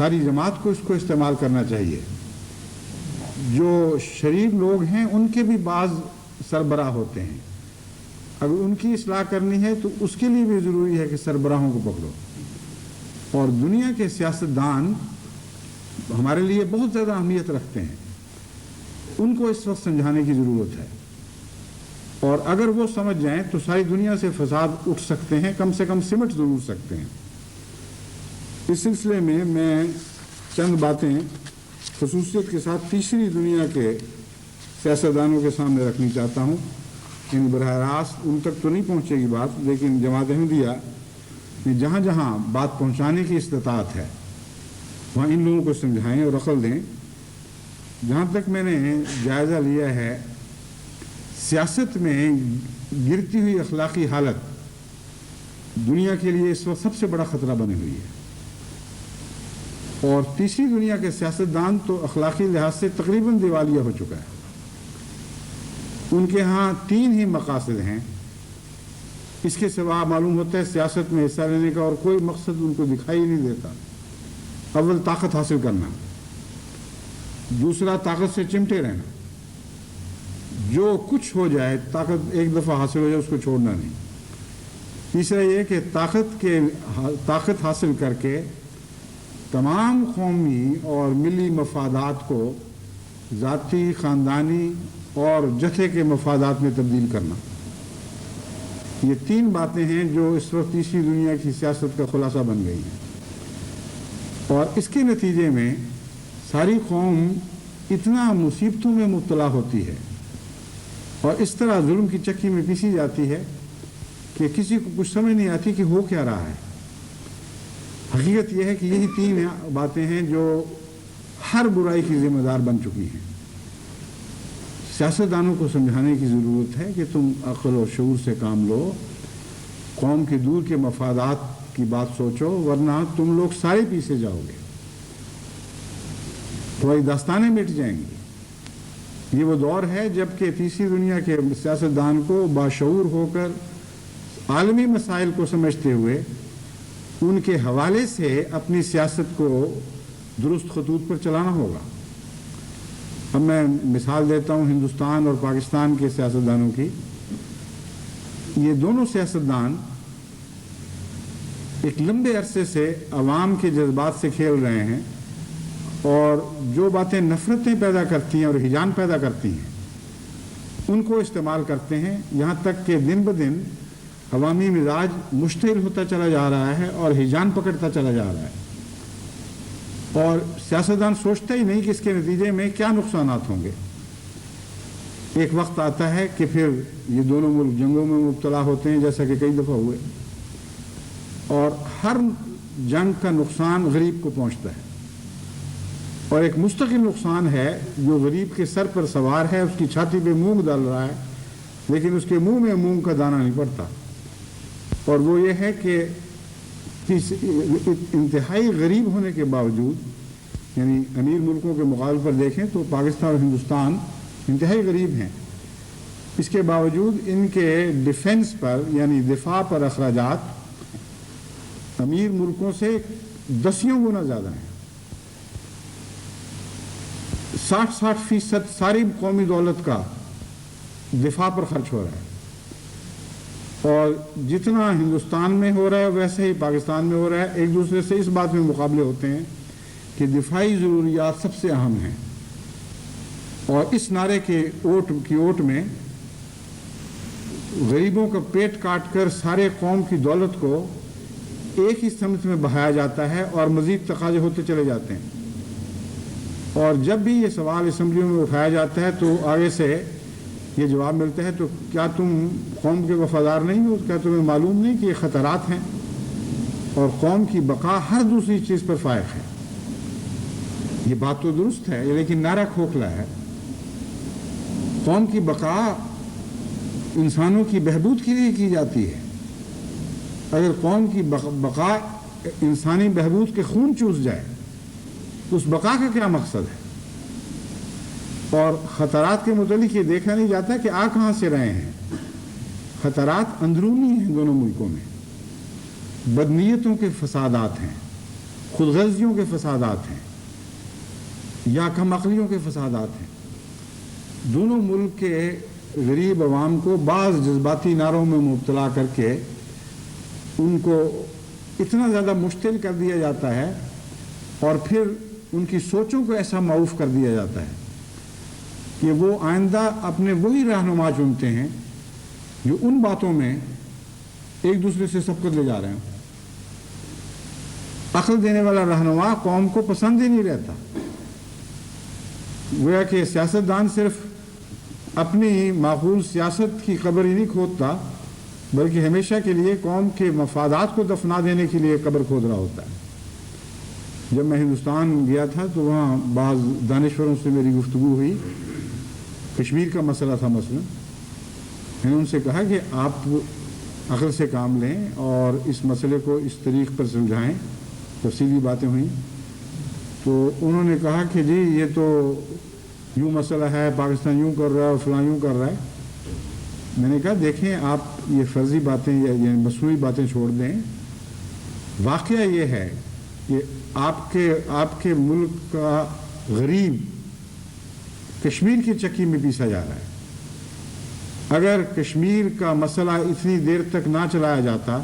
ساری جماعت کو اس کو استعمال کرنا چاہیے. جو شریف لوگ ہیں ان کے بھی بعض سربراہ ہوتے ہیں، اگر ان کی اصلاح کرنی ہے تو اس کے لیے بھی ضروری ہے کہ سربراہوں کو پکڑو. اور دنیا کے سیاستدان ہمارے لیے بہت زیادہ اہمیت رکھتے ہیں، ان کو اس وقت سمجھانے کی ضرورت ہے. اور اگر وہ سمجھ جائیں تو ساری دنیا سے فساد اٹھ سکتے ہیں، کم سے کم سمٹ ضرور سکتے ہیں. اس سلسلے میں چند باتیں خصوصیت کے ساتھ تیسری دنیا کے سیاستدانوں کے سامنے رکھنی چاہتا ہوں. یعنی براہ راست ان تک تو نہیں پہنچے گی بات، لیکن جماعت احمدیہ نے جہاں جہاں بات پہنچانے کی استطاعت ہے وہاں ان لوگوں کو سمجھائیں اور عقل دیں. جہاں تک میں نے جائزہ لیا ہے، سیاست میں گرتی ہوئی اخلاقی حالت دنیا کے لیے اس وقت سب سے بڑا خطرہ بنی ہوئی ہے. اور تیسری دنیا کے سیاستدان تو اخلاقی لحاظ سے تقریباً دیوالیہ ہو چکا ہے. ان کے ہاں 3 ہی مقاصد ہیں، اس کے سوا معلوم ہوتا ہے سیاست میں حصہ لینے کا اور کوئی مقصد ان کو دکھائی نہیں دیتا. اول طاقت حاصل کرنا، دوسرا طاقت سے چمٹے رہنا، جو کچھ ہو جائے طاقت ایک دفعہ حاصل ہو جائے اس کو چھوڑنا نہیں. تیسرا یہ کہ طاقت حاصل کر کے تمام قومی اور ملی مفادات کو ذاتی، خاندانی اور جتھے کے مفادات میں تبدیل کرنا. یہ 3 باتیں ہیں جو اس وقت تیسری دنیا کی سیاست کا خلاصہ بن گئی ہیں. اور اس کے نتیجے میں ساری قوم اتنا مصیبتوں میں مبتلا ہوتی ہے اور اس طرح ظلم کی چکی میں پیسی جاتی ہے کہ کسی کو کچھ سمجھ نہیں آتی کہ ہو کیا رہا ہے. حقیقت یہ ہے کہ یہی 3 باتیں ہیں جو ہر برائی کی ذمہ دار بن چکی ہیں. سیاستدانوں کو سمجھانے کی ضرورت ہے کہ تم عقل اور شعور سے کام لو، قوم کے دور کے مفادات کی بات سوچو، ورنہ تم لوگ سارے پیچھے جاؤ گے، تمہاری داستانیں مٹ جائیں گی. یہ وہ دور ہے جب کہ تیسری دنیا کے سیاستدان کو باشعور ہو کر عالمی مسائل کو سمجھتے ہوئے ان کے حوالے سے اپنی سیاست کو درست خطوط پر چلانا ہوگا. اب میں مثال دیتا ہوں ہندوستان اور پاکستان کے سیاستدانوں کی. یہ دونوں سیاستدان ایک لمبے عرصے سے عوام کے جذبات سے کھیل رہے ہیں اور جو باتیں نفرتیں پیدا کرتی ہیں اور ہیجان پیدا کرتی ہیں ان کو استعمال کرتے ہیں، یہاں تک کہ دن بدن عوامی مزاج مشتعل ہوتا چلا جا رہا ہے اور ہیجان پکڑتا چلا جا رہا ہے. اور سیاستدان سوچتا ہی نہیں کہ اس کے نتیجے میں کیا نقصانات ہوں گے. ایک وقت آتا ہے کہ پھر یہ دونوں ملک جنگوں میں مبتلا ہوتے ہیں، جیسا کہ کئی دفعہ ہوئے، اور ہر جنگ کا نقصان غریب کو پہنچتا ہے. اور ایک مستقل نقصان ہے جو غریب کے سر پر سوار ہے، اس کی چھاتی پہ مونگ ڈال رہا ہے لیکن اس کے منہ میں مونگ کا دانہ نہیں پڑتا. اور وہ یہ ہے کہ انتہائی غریب ہونے کے باوجود، یعنی امیر ملکوں کے مقابلے پر دیکھیں تو پاکستان اور ہندوستان انتہائی غریب ہیں، اس کے باوجود ان کے ڈیفنس پر یعنی دفاع پر اخراجات امیر ملکوں سے 10 گنا زیادہ ہیں. 60% ساری قومی دولت کا دفاع پر خرچ ہو رہا ہے. اور جتنا ہندوستان میں ہو رہا ہے ویسے ہی پاکستان میں ہو رہا ہے. ایک دوسرے سے اس بات میں مقابلے ہوتے ہیں کہ دفاعی ضروریات سب سے اہم ہیں. اور اس نعرے کی اوٹ میں غریبوں کا پیٹ کاٹ کر سارے قوم کی دولت کو ایک ہی سمت میں بہایا جاتا ہے اور مزید تقاضے ہوتے چلے جاتے ہیں. اور جب بھی یہ سوال اسمبلیوں میں اٹھایا جاتا ہے تو آگے سے یہ جواب ملتا ہے تو کیا تم قوم کے وفادار نہیں ہو؟ کیا تمہیں معلوم نہیں کہ یہ خطرات ہیں اور قوم کی بقا ہر دوسری چیز پر فائق ہے؟ یہ بات تو درست ہے لیکن نعرہ کھوکھلا ہے. قوم کی بقا انسانوں کی بہبود کے لیے کی جاتی ہے. اگر قوم کی بقا انسانی بہبود کے خون چوس جائے تو اس بقا کا کیا مقصد ہے؟ اور خطرات کے متعلق یہ دیکھا نہیں جاتا کہ آ کہاں سے رہے ہیں. خطرات اندرونی ہیں دونوں ملکوں میں، بدنیتوں کے فسادات ہیں، خود غرضیوں کے فسادات ہیں یا کم عقلیوں کے فسادات ہیں۔ دونوں ملک کے غریب عوام کو بعض جذباتی نعروں میں مبتلا کر کے ان کو اتنا زیادہ مشتعل کر دیا جاتا ہے اور پھر ان کی سوچوں کو ایسا معوف کر دیا جاتا ہے کہ وہ آئندہ اپنے وہی رہنما چنتے ہیں جو ان باتوں میں ایک دوسرے سے سبقت لے جا رہے ہیں۔ عقل دینے والا رہنما قوم کو پسند ہی نہیں رہتا۔ گویا کہ سیاستدان صرف اپنی معقول سیاست کی قبر ہی نہیں کھودتا بلکہ ہمیشہ کے لیے قوم کے مفادات کو دفنا دینے کے لیے قبر کھود رہا ہوتا ہے۔ جب میں ہندوستان گیا تھا تو وہاں بعض دانشوروں سے میری گفتگو ہوئی، کشمیر کا مسئلہ تھا مثلا۔ میں نے ان سے کہا کہ آپ عقل سے کام لیں اور اس مسئلے کو اس طریق پر سمجھائیں، تفصیلی باتیں ہوئیں تو انہوں نے کہا کہ جی یہ تو یوں مسئلہ ہے، پاکستان یوں کر رہا ہے اور فلاں یوں کر رہا ہے۔ میں نے کہا دیکھیں آپ یہ فرضی باتیں یا مصنوعی باتیں چھوڑ دیں، واقعہ یہ ہے کہ آپ کے ملک کا غریب کشمیر کی چکی میں پیسا جا رہا ہے۔ اگر کشمیر کا مسئلہ اتنی دیر تک نہ چلایا جاتا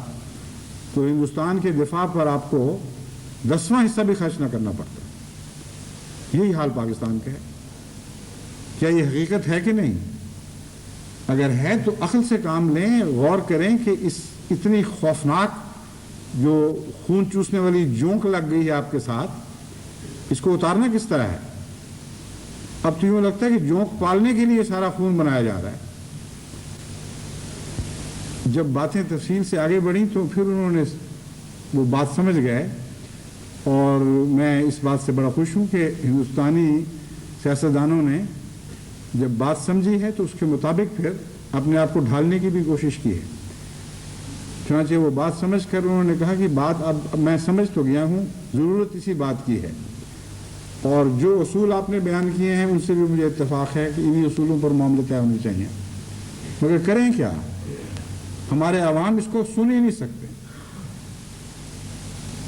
تو ہندوستان کے دفاع پر آپ کو 10واں حصہ بھی خرچ نہ کرنا پڑتا۔ یہی حال پاکستان کا ہے۔ کیا یہ حقیقت ہے کہ نہیں؟ اگر ہے تو عقل سے کام لیں، غور کریں کہ اس اتنی خوفناک جو خون چوسنے والی جونک لگ گئی ہے آپ کے ساتھ، اس کو اتارنا کس طرح ہے؟ اب تو یوں لگتا ہے کہ جونک پالنے کے لیے سارا خون بنایا جا رہا ہے۔ جب باتیں تفصیل سے آگے بڑھیں تو پھر انہوں نے وہ بات سمجھ گئے، اور میں اس بات سے بڑا خوش ہوں کہ ہندوستانی سیاستدانوں نے جب بات سمجھی ہے تو اس کے مطابق پھر اپنے آپ کو ڈھالنے کی بھی کوشش کی ہے۔ چنانچہ وہ بات سمجھ کر انہوں نے کہا کہ بات اب میں سمجھ تو گیا ہوں، ضرورت اسی بات کی ہے، اور جو اصول آپ نے بیان کیے ہیں ان سے بھی مجھے اتفاق ہے کہ انہی اصولوں پر معاملے طے ہونے چاہیے، مگر کریں کیا؟ ہمارے عوام اس کو سن ہی نہیں سکتے۔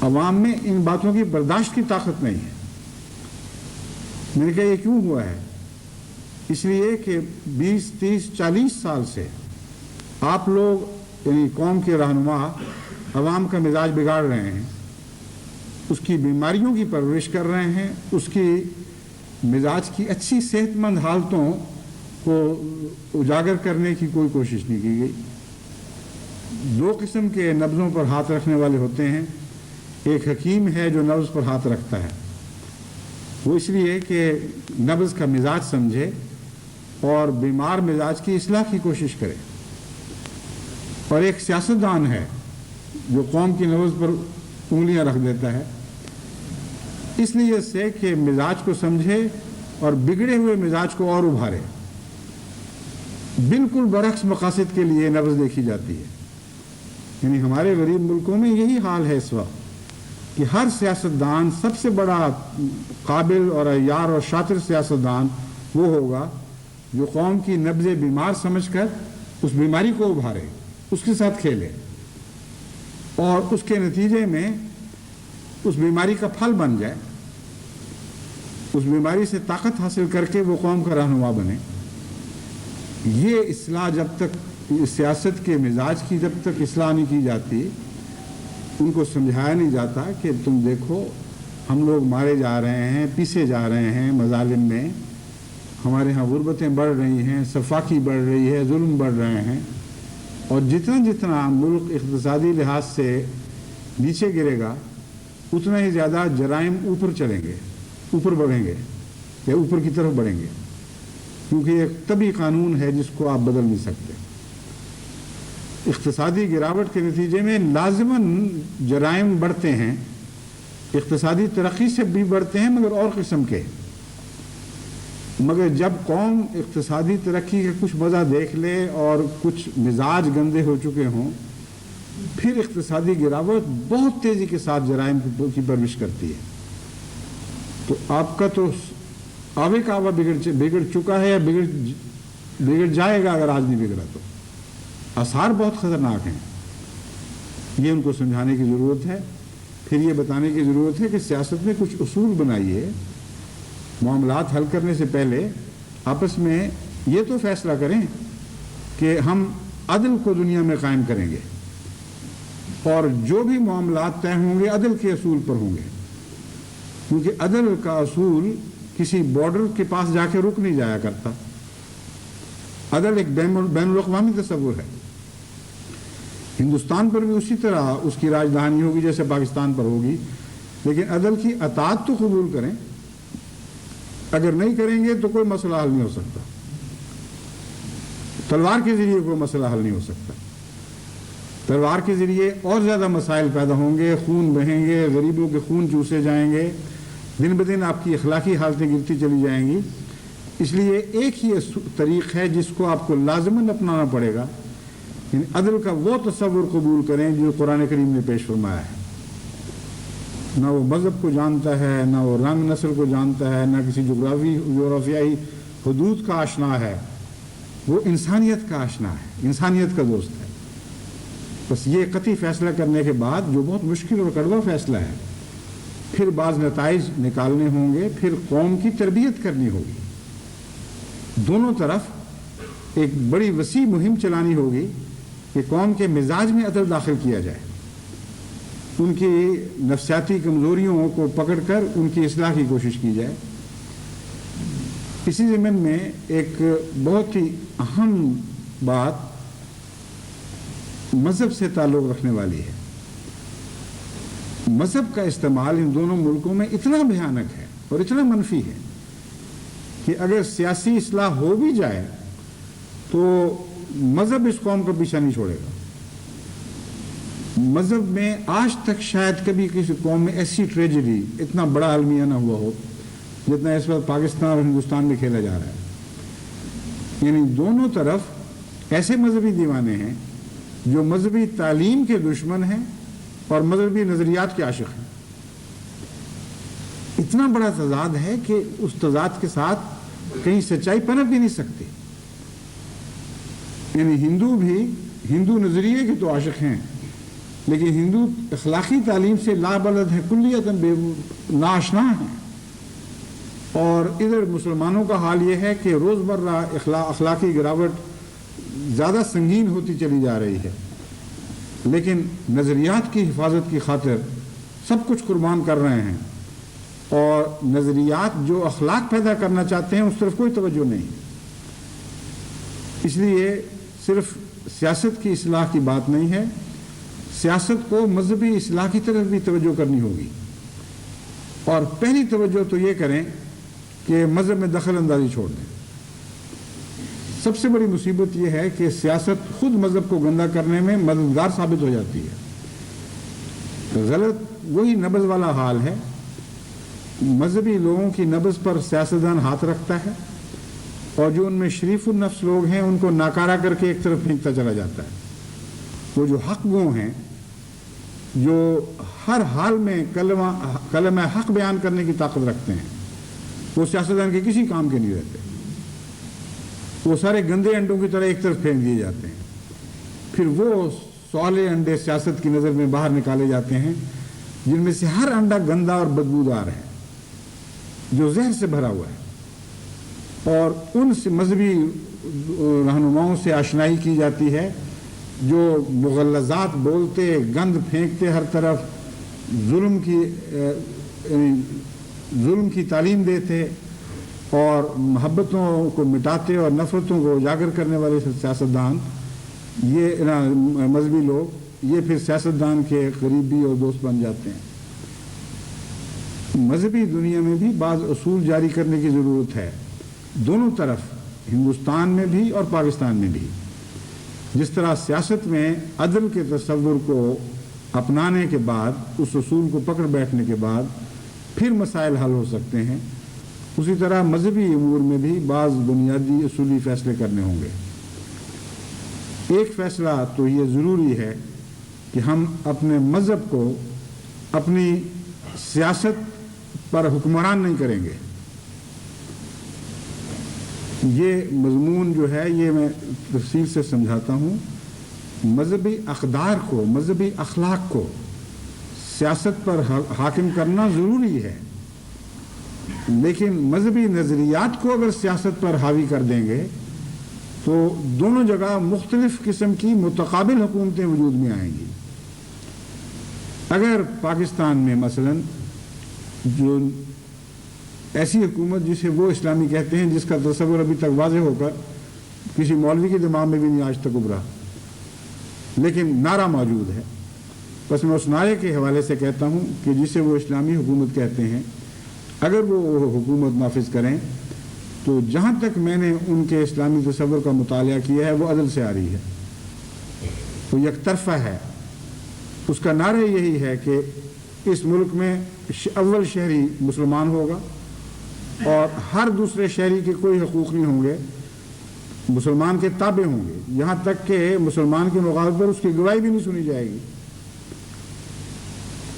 عوام میں ان باتوں کی برداشت کی طاقت نہیں ہے۔ میں نے کہا یہ کیوں ہوا ہے؟ اس لیے کہ 20 30 40 سال سے آپ لوگ یعنی قوم کے رہنما عوام کا مزاج بگاڑ رہے ہیں، اس کی بیماریوں کی پرورش کر رہے ہیں، اس کی مزاج کی اچھی صحت مند حالتوں کو اجاگر کرنے کی کوئی کوشش نہیں کی گئی۔ دو قسم کے نبضوں پر ہاتھ رکھنے والے ہوتے ہیں، ایک حکیم ہے جو نبض پر ہاتھ رکھتا ہے، وہ اس لیے کہ نبض کا مزاج سمجھے اور بیمار مزاج کی اصلاح کی کوشش کرے، اور ایک سیاستدان ہے جو قوم کی نبض پر انگلیاں رکھ دیتا ہے، اس لیے سے کہ مزاج کو سمجھے اور بگڑے ہوئے مزاج کو اور ابھارے۔ بالکل برعکس مقاصد کے لیے نبض دیکھی جاتی ہے۔ یعنی ہمارے غریب ملکوں میں یہی حال ہے اس وقت کہ ہر سیاستدان، سب سے بڑا قابل اور عیار اور شاطر سیاستدان وہ ہوگا جو قوم کی نبض بیمار سمجھ کر اس بیماری کو ابھارے، اس کے ساتھ کھیلے، اور اس کے نتیجے میں اس بیماری کا پھل بن جائے، اس بیماری سے طاقت حاصل کر کے وہ قوم کا رہنما بنے۔ یہ اصلاح جب تک سیاست کے مزاج کی جب تک اصلاح نہیں کی جاتی، ان کو سمجھایا نہیں جاتا کہ تم دیکھو ہم لوگ مارے جا رہے ہیں، پیسے جا رہے ہیں مظالم میں، ہمارے ہاں غربتیں بڑھ رہی ہیں، سفاکی بڑھ رہی ہے، ظلم بڑھ رہے ہیں، اور جتنا جتنا ملک اقتصادی لحاظ سے نیچے گرے گا اتنا ہی زیادہ جرائم اوپر چلیں گے، اوپر بڑھیں گے یا اوپر کی طرف بڑھیں گے، کیونکہ یہ ایک طبعی قانون ہے جس کو آپ بدل نہیں سکتے۔ اقتصادی گراوٹ کے نتیجے میں لازماً جرائم بڑھتے ہیں، اقتصادی ترقی سے بھی بڑھتے ہیں مگر اور قسم کے۔ مگر جب قوم اقتصادی ترقی کا کچھ مزہ دیکھ لے اور کچھ مزاج گندے ہو چکے ہوں، پھر اقتصادی گراوٹ بہت تیزی کے ساتھ جرائم کی پرورش کرتی ہے۔ تو آپ کا تو آوے کا آوا بگڑ چکا ہے یا بگڑ جائے گا اگر آج نہیں بگڑا تو۔ آثار بہت خطرناک ہیں، یہ ان کو سمجھانے کی ضرورت ہے۔ پھر یہ بتانے کی ضرورت ہے کہ سیاست میں کچھ اصول بنائیے، معاملات حل کرنے سے پہلے آپس میں یہ تو فیصلہ کریں کہ ہم عدل کو دنیا میں قائم کریں گے، اور جو بھی معاملات طے ہوں گے عدل کے اصول پر ہوں گے، کیونکہ عدل کا اصول کسی بارڈر کے پاس جا کے رک نہیں جایا کرتا۔ عدل ایک بین الاقوامی تصور ہے۔ ہندوستان پر بھی اسی طرح اس کی راجدھانی ہوگی جیسے پاکستان پر ہوگی، لیکن عدل کی اطاعت تو قبول کریں، اگر نہیں کریں گے تو کوئی مسئلہ حل نہیں ہو سکتا، تلوار کے ذریعے کوئی مسئلہ حل نہیں ہو سکتا، تلوار کے ذریعے اور زیادہ مسائل پیدا ہوں گے، خون بہیں گے، غریبوں کے خون چوسے جائیں گے، دن بدن آپ کی اخلاقی حالتیں گرتی چلی جائیں گی۔ اس لیے ایک ہی طریق ہے جس کو آپ کو لازماً اپنانا پڑے گا، یعنی عدل کا وہ تصور قبول کریں جو قرآن کریم نے پیش فرمایا ہے۔ نہ وہ مذہب کو جانتا ہے، نہ وہ رنگ نسل کو جانتا ہے، نہ کسی جغرافیائی حدود کا آشنا ہے، وہ انسانیت کا آشنا ہے، انسانیت کا دوست ہے۔ بس یہ قطعی فیصلہ کرنے کے بعد، جو بہت مشکل اور کڑوا فیصلہ ہے، پھر بعض نتائج نکالنے ہوں گے، پھر قوم کی تربیت کرنی ہوگی، دونوں طرف ایک بڑی وسیع مہم چلانی ہوگی کہ قوم کے مزاج میں عدل داخل کیا جائے، ان کی نفسیاتی کمزوریوں کو پکڑ کر ان کی اصلاح کی کوشش کی جائے۔ اسی ضمن میں ایک بہت ہی اہم بات مذہب سے تعلق رکھنے والی ہے۔ مذہب کا استعمال ان دونوں ملکوں میں اتنا بھیانک ہے اور اتنا منفی ہے کہ اگر سیاسی اصلاح ہو بھی جائے تو مذہب اس قوم کا پیچھا نہیں چھوڑے گا۔ مذہب میں آج تک شاید کبھی کسی قوم میں ایسی ٹریجڈی، اتنا بڑا المیہ نہ ہوا ہو جتنا اس وقت پاکستان اور ہندوستان میں کھیلا جا رہا ہے۔ یعنی دونوں طرف ایسے مذہبی دیوانے ہیں جو مذہبی تعلیم کے دشمن ہیں اور مذہبی نظریات کے عاشق ہیں۔ اتنا بڑا تضاد ہے کہ اس تضاد کے ساتھ کہیں سچائی پنپ بھی نہیں سکتی۔ یعنی ہندو بھی ہندو نظریے کے تو عاشق ہیں، لیکن ہندو اخلاقی تعلیم سے لابلد ہیں، کلیتاً ناآشنا ہیں، اور ادھر مسلمانوں کا حال یہ ہے کہ روزمرہ اخلاقی گراوٹ زیادہ سنگین ہوتی چلی جا رہی ہے، لیکن نظریات کی حفاظت کی خاطر سب کچھ قربان کر رہے ہیں، اور نظریات جو اخلاق پیدا کرنا چاہتے ہیں اس طرف کوئی توجہ نہیں۔ اس لیے صرف سیاست کی اصلاح کی بات نہیں ہے، سیاست کو مذہبی اصلاح کی طرف بھی توجہ کرنی ہوگی، اور پہلی توجہ تو یہ کریں کہ مذہب میں دخل اندازی چھوڑ دیں۔ سب سے بڑی مصیبت یہ ہے کہ سیاست خود مذہب کو گندا کرنے میں مددگار ثابت ہو جاتی ہے۔ غلط وہی نبض والا حال ہے، مذہبی لوگوں کی نبض پر سیاستدان ہاتھ رکھتا ہے، اور جو ان میں شریف النفس لوگ ہیں ان کو ناکارہ کر کے ایک طرف پھینکتا چلا جاتا ہے۔ وہ جو حق گو ہیں، جو ہر حال میں کلمہ حق بیان کرنے کی طاقت رکھتے ہیں، وہ سیاستدان کے کسی کام کے نہیں رہتے، وہ سارے گندے انڈوں کی طرح ایک طرف پھینک دیے جاتے ہیں۔ پھر وہ سولے انڈے سیاست کی نظر میں باہر نکالے جاتے ہیں جن میں سے ہر انڈا گندا اور بدبودار ہے، جو زہر سے بھرا ہوا ہے، اور ان سے مذہبی رہنماؤں سے آشنائی کی جاتی ہے جو مغلظات بولتے، گند پھینکتے، ہر طرف ظلم کی تعلیم دیتے اور محبتوں کو مٹاتے اور نفرتوں کو اجاگر کرنے والے سیاستدان، یہ مذہبی لوگ، یہ پھر سیاستدان کے قریبی اور دوست بن جاتے ہیں۔ مذہبی دنیا میں بھی بعض اصول جاری کرنے کی ضرورت ہے، دونوں طرف، ہندوستان میں بھی اور پاکستان میں بھی۔ جس طرح سیاست میں عدل کے تصور کو اپنانے کے بعد، اس اصول کو پکڑ بیٹھنے کے بعد پھر مسائل حل ہو سکتے ہیں، اسی طرح مذہبی امور میں بھی بعض بنیادی اصولی فیصلے کرنے ہوں گے۔ ایک فیصلہ تو یہ ضروری ہے کہ ہم اپنے مذہب کو اپنی سیاست پر حکمران نہیں کریں گے۔ یہ مضمون جو ہے یہ میں تفصیل سے سمجھاتا ہوں۔ مذہبی اقدار کو، مذہبی اخلاق کو سیاست پر حاکم کرنا ضروری ہے، لیکن مذہبی نظریات کو اگر سیاست پر حاوی کر دیں گے تو دونوں جگہ مختلف قسم کی متقابل حکومتیں وجود میں آئیں گی۔ اگر پاکستان میں مثلا جو ایسی حکومت جسے وہ اسلامی کہتے ہیں، جس کا تصور ابھی تک واضح ہو کر کسی مولوی کے دماغ میں بھی نہیں آج تک ابھرا، لیکن نعرہ موجود ہے، بس میں اس نعرے کے حوالے سے کہتا ہوں کہ جسے وہ اسلامی حکومت کہتے ہیں، اگر وہ حکومت نافذ کریں تو جہاں تک میں نے ان کے اسلامی تصور کا مطالعہ کیا ہے وہ عدل سے آ رہی ہے، وہ یک طرفہ ہے۔ اس کا نعرہ یہی ہے کہ اس ملک میں اول شہری مسلمان ہوگا اور ہر دوسرے شہری کے کوئی حقوق نہیں ہوں گے، مسلمان کے تابع ہوں گے، یہاں تک کہ مسلمان کے مقابلے پر اس کی گواہی بھی نہیں سنی جائے گی۔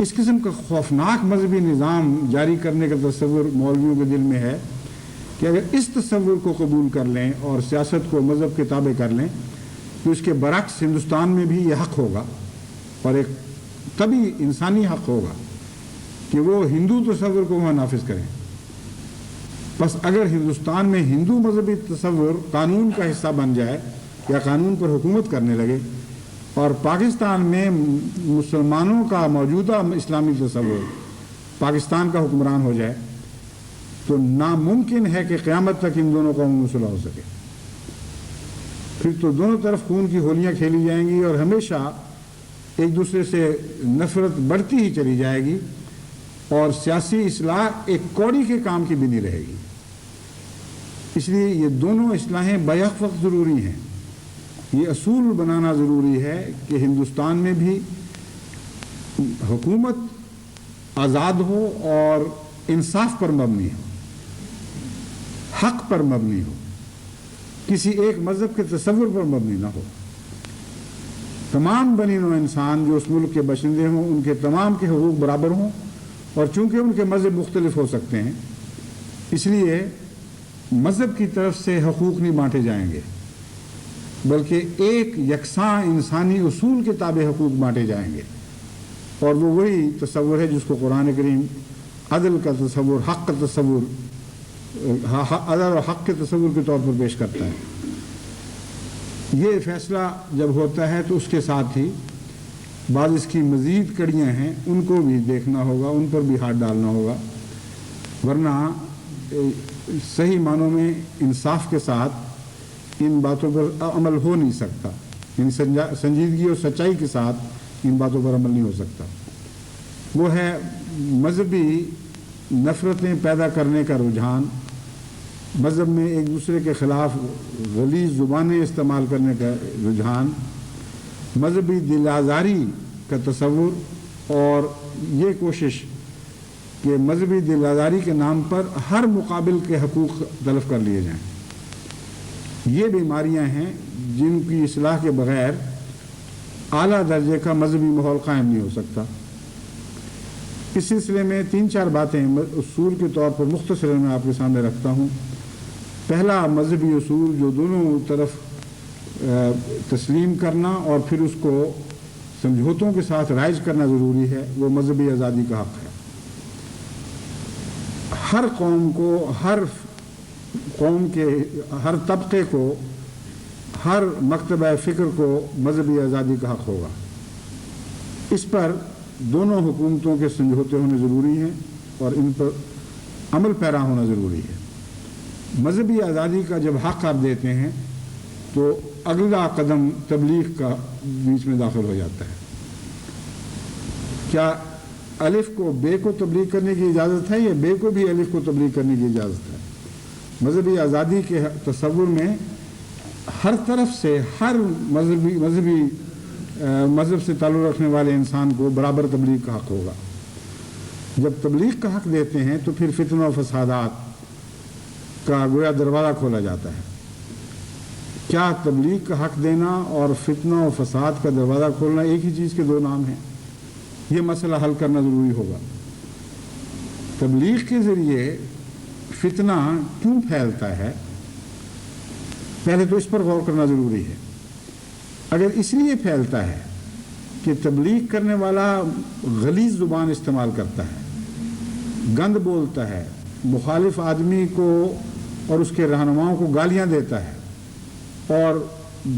اس قسم کا خوفناک مذہبی نظام جاری کرنے کا تصور مولویوں کے دل میں ہے کہ اگر اس تصور کو قبول کر لیں اور سیاست کو مذہب کے تابع کر لیں تو اس کے برعکس ہندوستان میں بھی یہ حق ہوگا، اور ایک طبی انسانی حق ہوگا کہ وہ ہندو تصور کو وہاں نافذ کریں۔ بس اگر ہندوستان میں ہندو مذہبی تصور قانون کا حصہ بن جائے یا قانون پر حکومت کرنے لگے اور پاکستان میں مسلمانوں کا موجودہ اسلامی تصور پاکستان کا حکمران ہو جائے تو ناممکن ہے کہ قیامت تک ان دونوں قوموں میں صلح ہو سکے۔ پھر تو دونوں طرف خون کی ہولیاں کھیلی جائیں گی اور ہمیشہ ایک دوسرے سے نفرت بڑھتی ہی چلی جائے گی، اور سیاسی اصلاح ایک کوڑی کے کام کی بھی نہیں رہے گی۔ اس لیے یہ دونوں اصلاحیں بیک وقت ضروری ہیں۔ یہ اصول بنانا ضروری ہے کہ ہندوستان میں بھی حکومت آزاد ہو اور انصاف پر مبنی ہو، حق پر مبنی ہو، کسی ایک مذہب کے تصور پر مبنی نہ ہو۔ تمام بنی نوع انسان جو اس ملک کے باشندے ہوں ان کے تمام کے حقوق برابر ہوں، اور چونکہ ان کے مذہب مختلف ہو سکتے ہیں اس لیے مذہب کی طرف سے حقوق نہیں بانٹے جائیں گے، بلکہ ایک یکساں انسانی اصول کے تابع حقوق بانٹے جائیں گے، اور وہ وہی تصور ہے جس کو قرآن کریم عدل کا تصور، حق کا تصور، عدل اور حق کے تصور کے طور پر پیش کرتا ہے۔ یہ فیصلہ جب ہوتا ہے تو اس کے ساتھ ہی بعض اس کی مزید کڑیاں ہیں، ان کو بھی دیکھنا ہوگا، ان پر بھی ہاتھ ڈالنا ہوگا، ورنہ صحیح معنوں میں انصاف کے ساتھ ان باتوں پر عمل ہو نہیں سکتا، یعنی سنجیدگی اور سچائی کے ساتھ ان باتوں پر عمل نہیں ہو سکتا۔ وہ ہے مذہبی نفرتیں پیدا کرنے کا رجحان، مذہب میں ایک دوسرے کے خلاف غلیظ زبانیں استعمال کرنے کا رجحان، مذہبی دل آزاری کا تصور، اور یہ کوشش کہ مذہبی دل آزاری کے نام پر ہر مقابل کے حقوق تلف کر لیے جائیں۔ یہ بیماریاں ہیں جن کی اصلاح کے بغیر اعلیٰ درجے کا مذہبی ماحول قائم نہیں ہو سکتا۔ اس سلسلے میں 3-4 باتیں اصول کے طور پر مختصراً میں آپ کے سامنے رکھتا ہوں۔ پہلا مذہبی اصول جو دونوں طرف تسلیم کرنا اور پھر اس کو سمجھوتوں کے ساتھ رائج کرنا ضروری ہے، وہ مذہبی آزادی کا حق ہے۔ ہر قوم کو، ہر قوم کے ہر طبقے کو، ہر مکتبہ فکر کو مذہبی آزادی کا حق ہوگا۔ اس پر دونوں حکومتوں کے سمجھوتے ہونے ضروری ہیں اور ان پر عمل پیرا ہونا ضروری ہے۔ مذہبی آزادی کا جب حق آپ دیتے ہیں تو اگلا قدم تبلیغ کا بیچ میں داخل ہو جاتا ہے۔ کیا الف کو بے کو تبلیغ کرنے کی اجازت ہے یا بے کو بھی الف کو تبلیغ کرنے کی اجازت ہے؟ مذہبی آزادی کے تصور میں ہر طرف سے ہر مذہب سے تعلق رکھنے والے انسان کو برابر تبلیغ کا حق ہوگا۔ جب تبلیغ کا حق دیتے ہیں تو پھر فتنہ و فسادات کا گویا دروازہ کھولا جاتا ہے۔ کیا تبلیغ کا حق دینا اور فتنہ و فساد کا دروازہ کھولنا ایک ہی چیز کے دو نام ہیں؟ یہ مسئلہ حل کرنا ضروری ہوگا۔ تبلیغ کے ذریعے فتنہ کیوں پھیلتا ہے، پہلے تو اس پر غور کرنا ضروری ہے۔ اگر اس لیے پھیلتا ہے کہ تبلیغ کرنے والا غلیظ زبان استعمال کرتا ہے، گند بولتا ہے، مخالف آدمی کو اور اس کے رہنماؤں کو گالیاں دیتا ہے، اور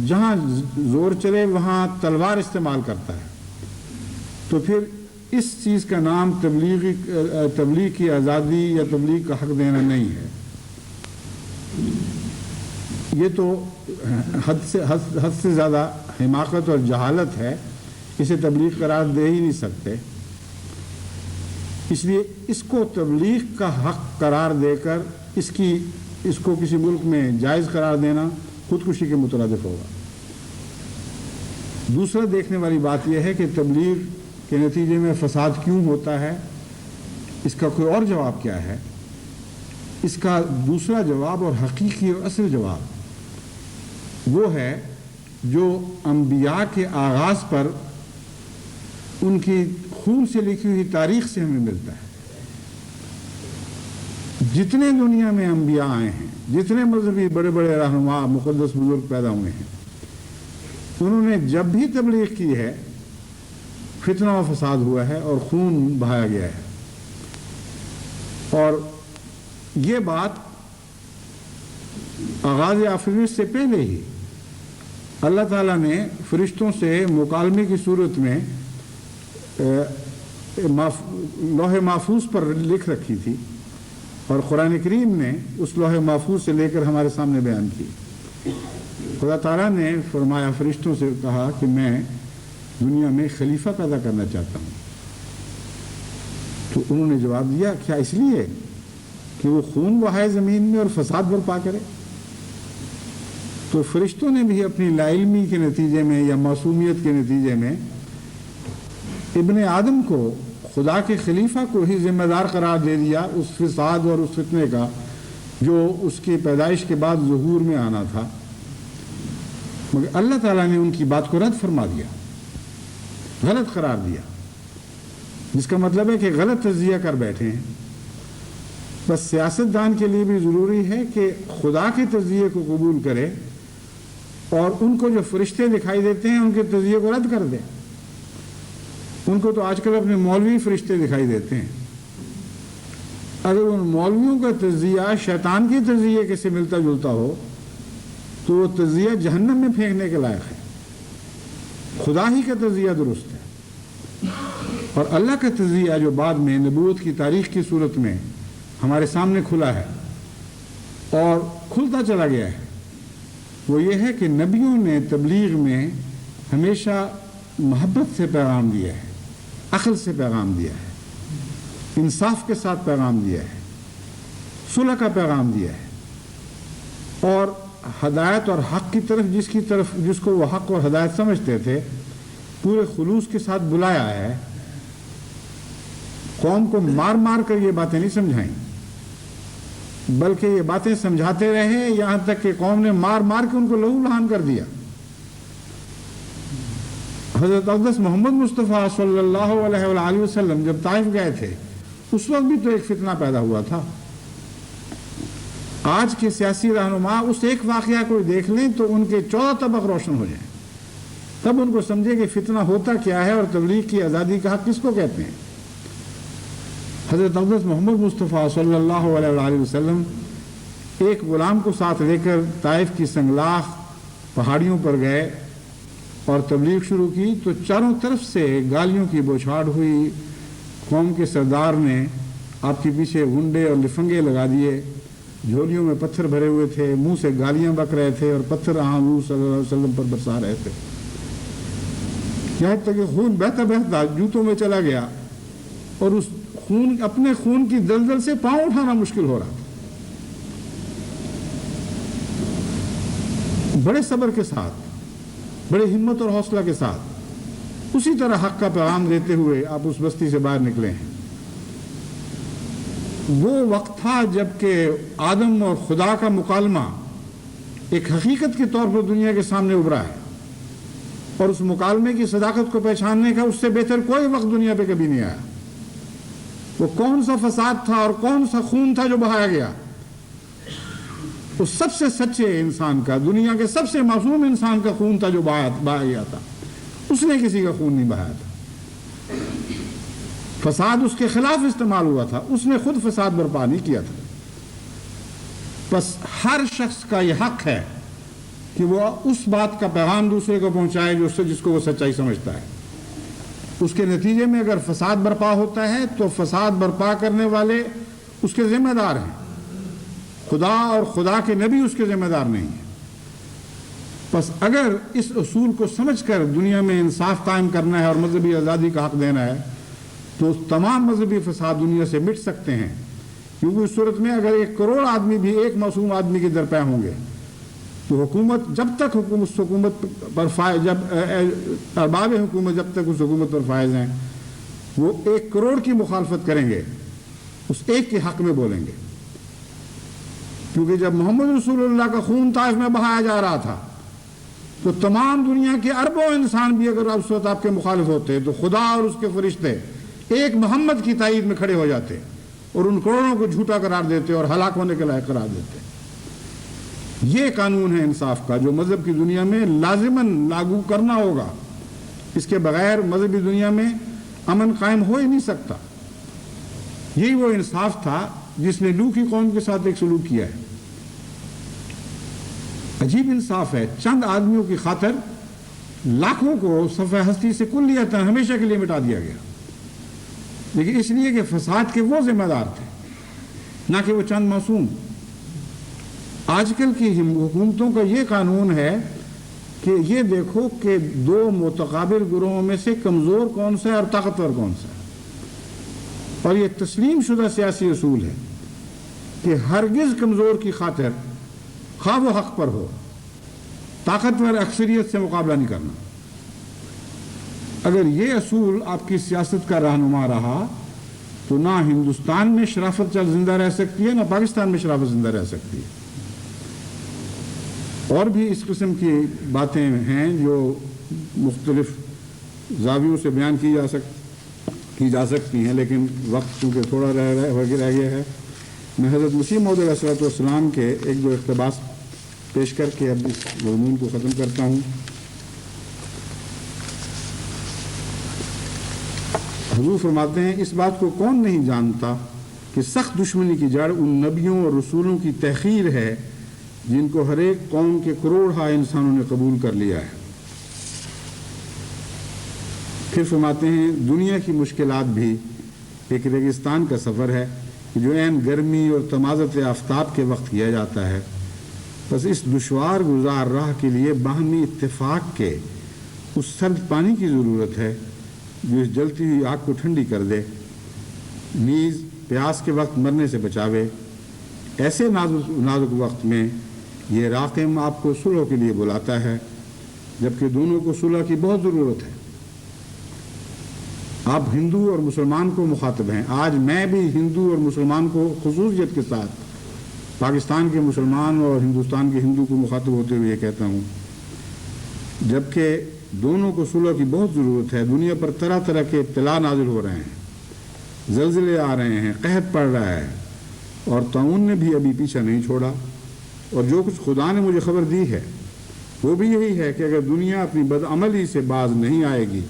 جہاں زور چلے وہاں تلوار استعمال کرتا ہے، تو پھر اس چیز کا نام تبلیغ کی آزادی یا تبلیغ کا حق دینا نہیں ہے۔ یہ تو حد سے زیادہ حماقت اور جہالت ہے، اسے تبلیغ قرار دے ہی نہیں سکتے۔ اس لیے اس کو تبلیغ کا حق قرار دے کر اس کو کسی ملک میں جائز قرار دینا خودکشی کے مترادف ہوگا۔ دوسرا دیکھنے والی بات یہ ہے کہ تبلیغ کے نتیجے میں فساد کیوں ہوتا ہے، اس کا کوئی اور جواب کیا ہے؟ اس کا دوسرا جواب اور حقیقی اور اصل جواب وہ ہے جو انبیاء کے آغاز پر ان کی خون سے لکھی ہوئی تاریخ سے ہمیں ملتا ہے۔ جتنے دنیا میں انبیاء آئے ہیں، جتنے مذہبی بڑے بڑے رہنما مقدس بزرگ پیدا ہوئے ہیں، انہوں نے جب بھی تبلیغ کی ہے فتنہ و فساد ہوا ہے اور خون بہایا گیا ہے۔ اور یہ بات آغاز آفریت سے پہلے ہی اللہ تعالیٰ نے فرشتوں سے مکالمے کی صورت میں لوح محفوظ پر لکھ رکھی تھی، اور قرآن کریم نے اس لوح محفوظ سے لے کر ہمارے سامنے بیان کی۔ خدا تعالیٰ نے فرمایا، فرشتوں سے کہا کہ میں دنیا میں خلیفہ پیدا کرنا چاہتا ہوں۔ تو انہوں نے جواب دیا، کیا اس لیے کہ وہ خون بہائے زمین میں اور فساد برپا کرے؟ تو فرشتوں نے بھی اپنی لا علمی کے نتیجے میں یا معصومیت کے نتیجے میں ابن آدم کو خدا کے خلیفہ کو ہی ذمہ دار قرار دے دیا اس فساد اور اس فتنے کا جو اس کی پیدائش کے بعد ظہور میں آنا تھا، مگر اللہ تعالیٰ نے ان کی بات کو رد فرما دیا، غلط قرار دیا، جس کا مطلب ہے کہ غلط تجزیہ کر بیٹھے ہیں۔ بس سیاستدان کے لیے بھی ضروری ہے کہ خدا کے تجزیے کو قبول کرے اور ان کو جو فرشتے دکھائی دیتے ہیں ان کے تجزیے کو رد کر دے۔ ان کو تو آج کل اپنے مولوی فرشتے دکھائی دیتے ہیں۔ اگر ان مولویوں کا تجزیہ شیطان کے تجزیے سے ملتا جلتا ہو تو وہ تجزیہ جہنم میں پھینکنے کے لائق ہے۔ خدا ہی کا تجزیہ درست ہے، اور اللہ کا تجزیہ جو بعد میں نبوت کی تاریخ کی صورت میں ہمارے سامنے کھلا ہے اور کھلتا چلا گیا ہے، وہ یہ ہے کہ نبیوں نے تبلیغ میں ہمیشہ محبت سے پیغام دیا ہے، عقل سے پیغام دیا ہے، انصاف کے ساتھ پیغام دیا ہے، صلح کا پیغام دیا ہے، اور ہدایت اور حق کی طرف جس کو وہ حق اور ہدایت سمجھتے تھے پورے خلوص کے ساتھ بلایا ہے۔ قوم کو مار مار کر یہ باتیں نہیں سمجھائیں، بلکہ یہ باتیں سمجھاتے رہے یہاں تک کہ قوم نے مار مار کے ان کو لہو لہان کر دیا۔ حضرت اقدس محمد مصطفیٰ صلی اللہ علیہ وآلہ وسلم جب طائف گئے تھے اس وقت بھی تو ایک فتنہ پیدا ہوا تھا۔ آج کے سیاسی رہنما اس ایک واقعہ کو دیکھ لیں تو ان کے 14 طبق روشن ہو جائیں، تب ان کو سمجھے کہ فتنہ ہوتا کیا ہے اور تبلیغ کی آزادی کا حق کس کو کہتے ہیں۔ حضرت اقدس محمد مصطفیٰ صلی اللہ علیہ وآلہ وسلم ایک غلام کو ساتھ لے کر طائف کی سنگلاخ پہاڑیوں پر گئے اور تبلیغ شروع کی تو چاروں طرف سے گالیوں کی بوچھاڑ ہوئی۔ قوم کے سردار نے آپ کے پیچھے گنڈے اور لفنگے لگا دیے، جھولیوں میں پتھر بھرے ہوئے تھے، منہ سے گالیاں بک رہے تھے اور پتھر حضور صلی اللہ علیہ وسلم پر برسا رہے تھے، یہاں تک کہ خون بہتا بہتا جوتوں میں چلا گیا اور اس اپنے خون کی دلدل سے پاؤں اٹھانا مشکل ہو رہا تھا۔ بڑے صبر کے ساتھ، بڑے ہمت اور حوصلہ کے ساتھ اسی طرح حق کا پیغام دیتے ہوئے آپ اس بستی سے باہر نکلے ہیں۔ وہ وقت تھا جب کہ آدم اور خدا کا مکالمہ ایک حقیقت کے طور پر دنیا کے سامنے ابھرا ہے، اور اس مکالمے کی صداقت کو پہچاننے کا اس سے بہتر کوئی وقت دنیا پہ کبھی نہیں آیا۔ وہ کون سا فساد تھا اور کون سا خون تھا جو بہایا گیا؟ اس سب سے سچے انسان کا، دنیا کے سب سے معصوم انسان کا خون تھا جو بہایا گیا تھا، اس نے کسی کا خون نہیں بہایا تھا، فساد اس کے خلاف استعمال ہوا تھا، اس نے خود فساد برپا نہیں کیا تھا۔ بس ہر شخص کا یہ حق ہے کہ وہ اس بات کا پیغام دوسرے کو پہنچائے جس کو وہ سچائی سمجھتا ہے۔ اس کے نتیجے میں اگر فساد برپا ہوتا ہے تو فساد برپا کرنے والے اس کے ذمہ دار ہیں، خدا اور خدا کے نبی اس کے ذمہ دار نہیں ہیں۔ بس اگر اس اصول کو سمجھ کر دنیا میں انصاف قائم کرنا ہے اور مذہبی آزادی کا حق دینا ہے تو تمام مذہبی فساد دنیا سے مٹ سکتے ہیں، کیونکہ اس صورت میں اگر 1 کروڑ آدمی بھی ایک معصوم آدمی کے درپے ہوں گے تو حکومت جب تک حکومت پر فائز، جب ارباب حکومت جب تک اس حکومت پر فائز ہیں وہ 1 کروڑ کی مخالفت کریں گے، اس ایک کے حق میں بولیں گے۔ کیونکہ جب محمد رسول اللہ کا خون طائف میں بہایا جا رہا تھا تو تمام دنیا کے اربوں انسان بھی اگر اس وقت آپ کے مخالف ہوتے تو خدا اور اس کے فرشتے ایک محمد کی تائید میں کھڑے ہو جاتے اور ان کروڑوں کو جھوٹا قرار دیتے اور ہلاک ہونے کے لائق قرار دیتے۔ یہ قانون ہے انصاف کا جو مذہب کی دنیا میں لازماً لاگو کرنا ہوگا، اس کے بغیر مذہبی دنیا میں امن قائم ہو ہی نہیں سکتا۔ یہی وہ انصاف تھا جس نے نوح کی قوم کے ساتھ ایک سلوک کیا ہے۔ عجیب انصاف ہے، چند آدمیوں کی خاطر لاکھوں کو صفحہ ہستی سے کلیتاً ہمیشہ کے لیے مٹا دیا گیا، لیکن اس لیے کہ فساد کے وہ ذمہ دار تھے، نہ کہ وہ چند معصوم۔ آج کل کی حکومتوں کا یہ قانون ہے کہ یہ دیکھو کہ 2 متقابل گروہوں میں سے کمزور کون سا ہے اور طاقتور کون سا ہے، اور یہ تسلیم شدہ سیاسی اصول ہے کہ ہرگز کمزور کی خاطر خواہ وہ حق پر ہو طاقتور اکثریت سے مقابلہ نہیں کرنا۔ اگر یہ اصول آپ کی سیاست کا رہنما رہا تو نہ ہندوستان میں شرافت چل زندہ رہ سکتی ہے، نہ پاکستان میں شرافت زندہ رہ سکتی ہے۔ اور بھی اس قسم کی باتیں ہیں جو مختلف زاویوں سے بیان کی جا سکتی ہیں، لیکن وقت چونکہ تھوڑا رہ گیا ہے، میں حضرت مسیح موعود علیہ السلام کے 1-2 اقتباس پیش کر کے اب اس مضمون کو ختم کرتا ہوں۔ حضور فرماتے ہیں، اس بات کو کون نہیں جانتا کہ سخت دشمنی کی جڑ ان نبیوں اور رسولوں کی تحقیر ہے جن کو ہر ایک قوم کے کروڑہا انسانوں نے قبول کر لیا ہے۔ پھر فرماتے ہیں، دنیا کی مشکلات بھی ایک ریگستان کا سفر ہے جو عین گرمی اور تمازت آفتاب کے وقت کیا جاتا ہے۔ بس اس دشوار گزار راہ کے لیے باہمی اتفاق کے اس سرد پانی کی ضرورت ہے جو اس جلتی ہوئی آگ کو ٹھنڈی کر دے، نیز پیاس کے وقت مرنے سے بچاوے۔ ایسے نازک وقت میں یہ راقم آپ کو صلح کے لیے بلاتا ہے، جبکہ دونوں کو صلح کی بہت ضرورت ہے۔ آپ ہندو اور مسلمان کو مخاطب ہیں، آج میں بھی ہندو اور مسلمان کو خصوصیت کے ساتھ پاکستان کے مسلمان اور ہندوستان کے ہندو کو مخاطب ہوتے ہوئے یہ کہتا ہوں، جبکہ دونوں کو صلح کی بہت ضرورت ہے۔ دنیا پر طرح طرح کے ابتلا نازل ہو رہے ہیں، زلزلے آ رہے ہیں، قحط پڑ رہا ہے، اور طاعون نے بھی ابھی پیچھا نہیں چھوڑا۔ اور جو کچھ خدا نے مجھے خبر دی ہے وہ بھی یہی ہے کہ اگر دنیا اپنی بدعملی سے باز نہیں آئے گی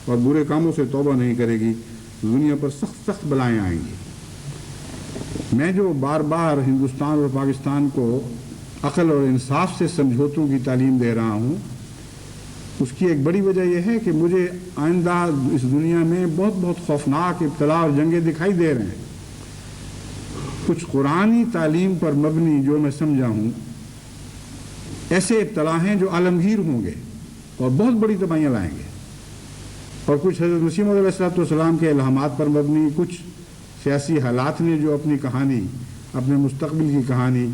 اور برے کاموں سے توبہ نہیں کرے گی تو دنیا پر سخت سخت بلائیں آئیں گی۔ میں جو بار بار ہندوستان اور پاکستان کو عقل اور انصاف سے سمجھوتوں کی تعلیم دے رہا ہوں، اس کی ایک بڑی وجہ یہ ہے کہ مجھے آئندہ اس دنیا میں بہت بہت خوفناک ابتلا اور جنگیں دکھائی دے رہے ہیں۔ کچھ قرآنی تعلیم پر مبنی جو میں سمجھا ہوں ایسے ابتلا ہیں جو عالمگیر ہوں گے اور بہت بڑی تباہیاں لائیں گے، اور کچھ حضرت مسیح موعود علیہ السلام کے الہامات پر مبنی کچھ سیاسی حالات نے جو اپنی کہانی، اپنے مستقبل کی کہانی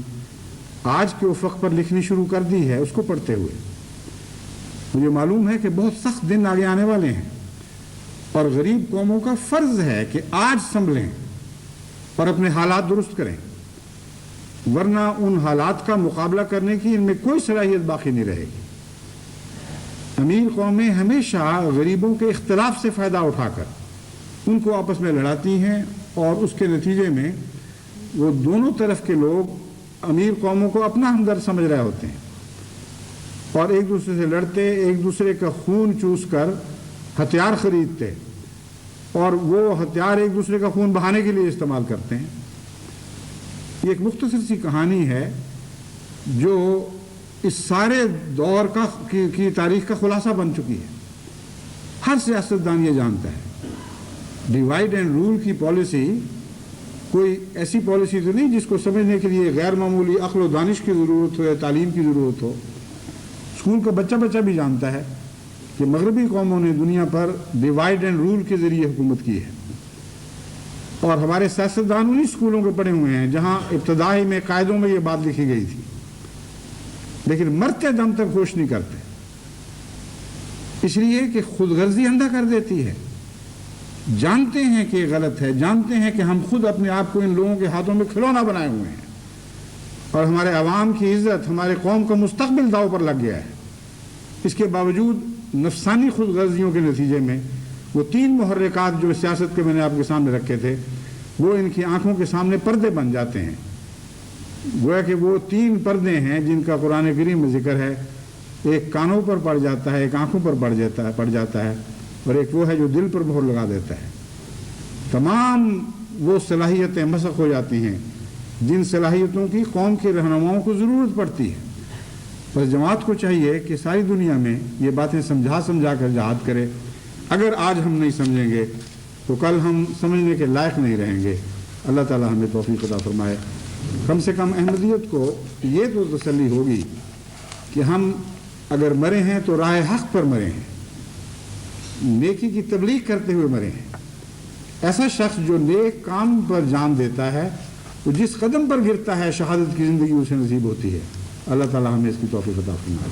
آج کے افق پر لکھنی شروع کر دی ہے، اس کو پڑھتے ہوئے مجھے معلوم ہے کہ بہت سخت دن آگے آنے والے ہیں، اور غریب قوموں کا فرض ہے کہ آج سنبھلیں اور اپنے حالات درست کریں، ورنہ ان حالات کا مقابلہ کرنے کی ان میں کوئی صلاحیت باقی نہیں رہے گی۔ امیر قومیں ہمیشہ غریبوں کے اختلاف سے فائدہ اٹھا کر ان کو آپس میں لڑاتی ہیں، اور اس کے نتیجے میں وہ دونوں طرف کے لوگ امیر قوموں کو اپنا ہمدرد سمجھ رہے ہوتے ہیں، اور ایک دوسرے سے لڑتے، ایک دوسرے کا خون چوس کر ہتھیار خریدتے، اور وہ ہتھیار ایک دوسرے کا خون بہانے کے لیے استعمال کرتے ہیں۔ یہ ایک مختصر سی کہانی ہے جو اس سارے دور کی تاریخ کا خلاصہ بن چکی ہے۔ ہر سیاستدان یہ جانتا ہے ڈیوائڈ اینڈ رول کی پالیسی کوئی ایسی پالیسی تو نہیں جس کو سمجھنے کے لیے غیر معمولی عقل و دانش کی ضرورت ہو یا تعلیم کی ضرورت ہو۔ اسکول کا بچہ بھی جانتا ہے کہ مغربی قوموں نے دنیا پر ڈیوائڈ اینڈ رول کے ذریعے حکومت کی ہے، اور ہمارے سیاستدان انہی اسکولوں کے پڑھے ہوئے ہیں جہاں ابتدائی میں قاعدوں میں یہ بات لکھی گئی تھی، لیکن مرتے دم تک ہوش نہیں کرتے، اس لیے کہ خود غرضی اندھا کر دیتی ہے۔ جانتے ہیں کہ یہ غلط ہے، جانتے ہیں کہ ہم خود اپنے آپ کو ان لوگوں کے ہاتھوں میں کھلونا بنائے ہوئے ہیں، اور ہمارے عوام کی عزت، ہمارے قوم کا مستقبل داؤ پر لگ گیا ہے۔ اس کے باوجود نفسانی خود غرضیوں کے نتیجے میں وہ 3 محرکات جو سیاست کے میں نے آپ کے سامنے رکھے تھے، وہ ان کی آنکھوں کے سامنے پردے بن جاتے ہیں۔ گویا کہ وہ 3 پردے ہیں جن کا قرآن کریم میں ذکر ہے، ایک کانوں پر پڑ جاتا ہے، ایک آنکھوں پر پڑ جاتا ہے، اور ایک وہ ہے جو دل پر مہر لگا دیتا ہے۔ تمام وہ صلاحیتیں مسخ ہو جاتی ہیں جن صلاحیتوں کی قوم کے رہنماؤں کو ضرورت پڑتی ہے۔ بس جماعت کو چاہیے کہ ساری دنیا میں یہ باتیں سمجھا کر جہاد کرے۔ اگر آج ہم نہیں سمجھیں گے تو کل ہم سمجھنے کے لائق نہیں رہیں گے۔ اللہ تعالی ہمیں توفیق عطا فرمائے۔ کم سے کم احمدیت کو یہ تو تسلی ہوگی کہ ہم اگر مرے ہیں تو راہ حق پر مرے ہیں، نیکی کی تبلیغ کرتے ہوئے مرے ہیں۔ ایسا شخص جو نیک کام پر جان دیتا ہے، وہ جس قدم پر گرتا ہے شہادت کی زندگی اسے نصیب ہوتی ہے۔ اللہ تعالی ہمیں اس کی توفیق عطا فرمائے۔